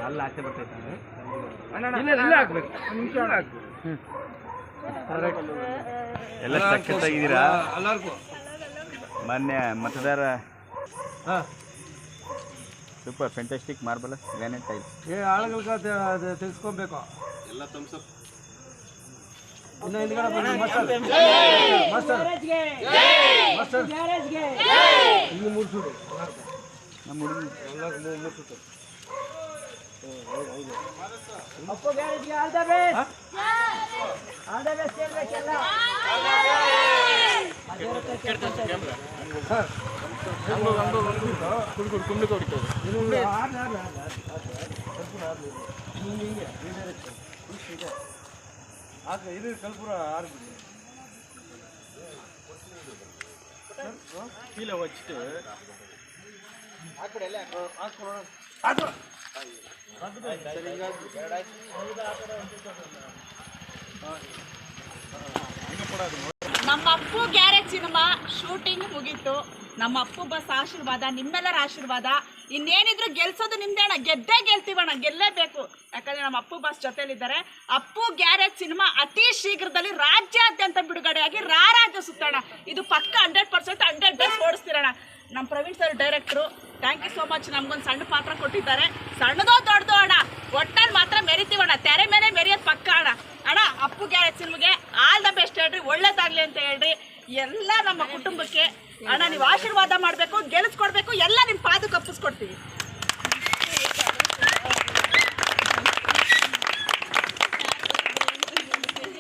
ಅಲ್ಲ ಆಚೆ ಬರ್ತೈತೆ ಎಲ್ಲ ಸಖತ್ತಾಗಿದ್ದೀರಾ ಮಾನ್ಯ ಮತದಾರ super fantastic marble granite tiles ಆಳುಗಳಿಗೆ ತಿಳಿಸ್ಕೊಬೇಕು ಎಲ್ಲ ಥಮ್ಸಪ್ ಇನ್ನು ಹಿಂದ್ಗಡೆ ಬನ್ನಿ ಮಾಸ್ಟರ್ ಇನ್ನು ಮೂರ್ಸುಡಿ ನಮ್ಮ ಹುಡುಗಿ ಮೂರ್ಸುತ್ತೆ ಅಪ್ಪು ಗ್ಯಾರೇಜ್ಗೆ ಆಲ್ ದ ಬೆಸ್ಟ್ ಹೇಳ್ಬೇಕೆಲ್ಲ ಇದು ಕಲ್ಪುರ ಆರ್ಬಿಡಿ ಕೀழே வச்சுட்டு ನಮ್ಮ ಅಪ್ಪು ಗ್ಯಾರೇಜ್ ಸಿನಿಮಾ ಶೂಟಿಂಗ್ ಮುಗೀತು. ನಮ್ಮ ಅಪ್ಪು ಬಸ್ ಆಶೀರ್ವಾದ, ನಿಮ್ಮೆಲ್ಲರ ಆಶೀರ್ವಾದ. ಇನ್ನೇನಿದ್ರು ಗೆಲ್ಸೋದು ನಿಮ್ದೇಣ, ಗೆದ್ದೇ ಗೆಲ್ತೀವಣ್ಣ, ಗೆಲ್ಲೇಬೇಕು. ಯಾಕಂದ್ರೆ ನಮ್ಮ ಅಪ್ಪು ಬಸ್ ಜೊತೆಲಿದ್ದಾರೆ. ಅಪ್ಪು ಗ್ಯಾರೇಜ್ ಸಿನಿಮಾ ಅತಿ ಶೀಘ್ರದಲ್ಲಿ ರಾಜ್ಯಾದ್ಯಂತ ಬಿಡುಗಡೆಯಾಗಿ ರಾಜ್ಯ ಸುತ್ತೋಣ. ಇದು ಪಕ್ಕ 100% 100 ಡೇಸ್ ಓಡಿಸ್ತಿರೋಣ. ನಮ್ಮ Praveen sir director, thank you so much. ನಮ್ಗೊಂದು ಸಣ್ಣ ಪಾತ್ರ ಕೊಟ್ಟಿದ್ದಾರೆ. ಸಣ್ಣದೋ ದೊಡ್ಡದೋ ಅಣ್ಣ, ಒಟ್ಟಲ್ಲಿ ಮಾತ್ರ ಮೆರಿತೀವಣ್ಣ, ತೆರೆ ಮೇಲೆ ಮೆರೆಯೋದು ಪಕ್ಕ ಅಣ್ಣ. ಅಣ್ಣ ಅಪ್ಪು ಗ್ಯಾರೇಜ್ ಸಿನಿಮಾಗೆ ಆಲ್ ದ ಬೆಸ್ಟ್ ಹೇಳ್ರಿ, ಒಳ್ಳೇದಾಗ್ಲಿ ಅಂತ ಹೇಳ್ರಿ. ಎಲ್ಲ ನಮ್ಮ ಕುಟುಂಬಕ್ಕೆ ಅಣ್ಣ ನೀವು ಆಶೀರ್ವಾದ ಮಾಡಬೇಕು, ಗೆಲ್ಲಿಸ್ಕೊಡ್ಬೇಕು, ಎಲ್ಲ ನಿಮ್ಮ ಪಾದಕ್ಕೆ ಒಪ್ಪಿಸ್ಕೊಡ್ತೀವಿ.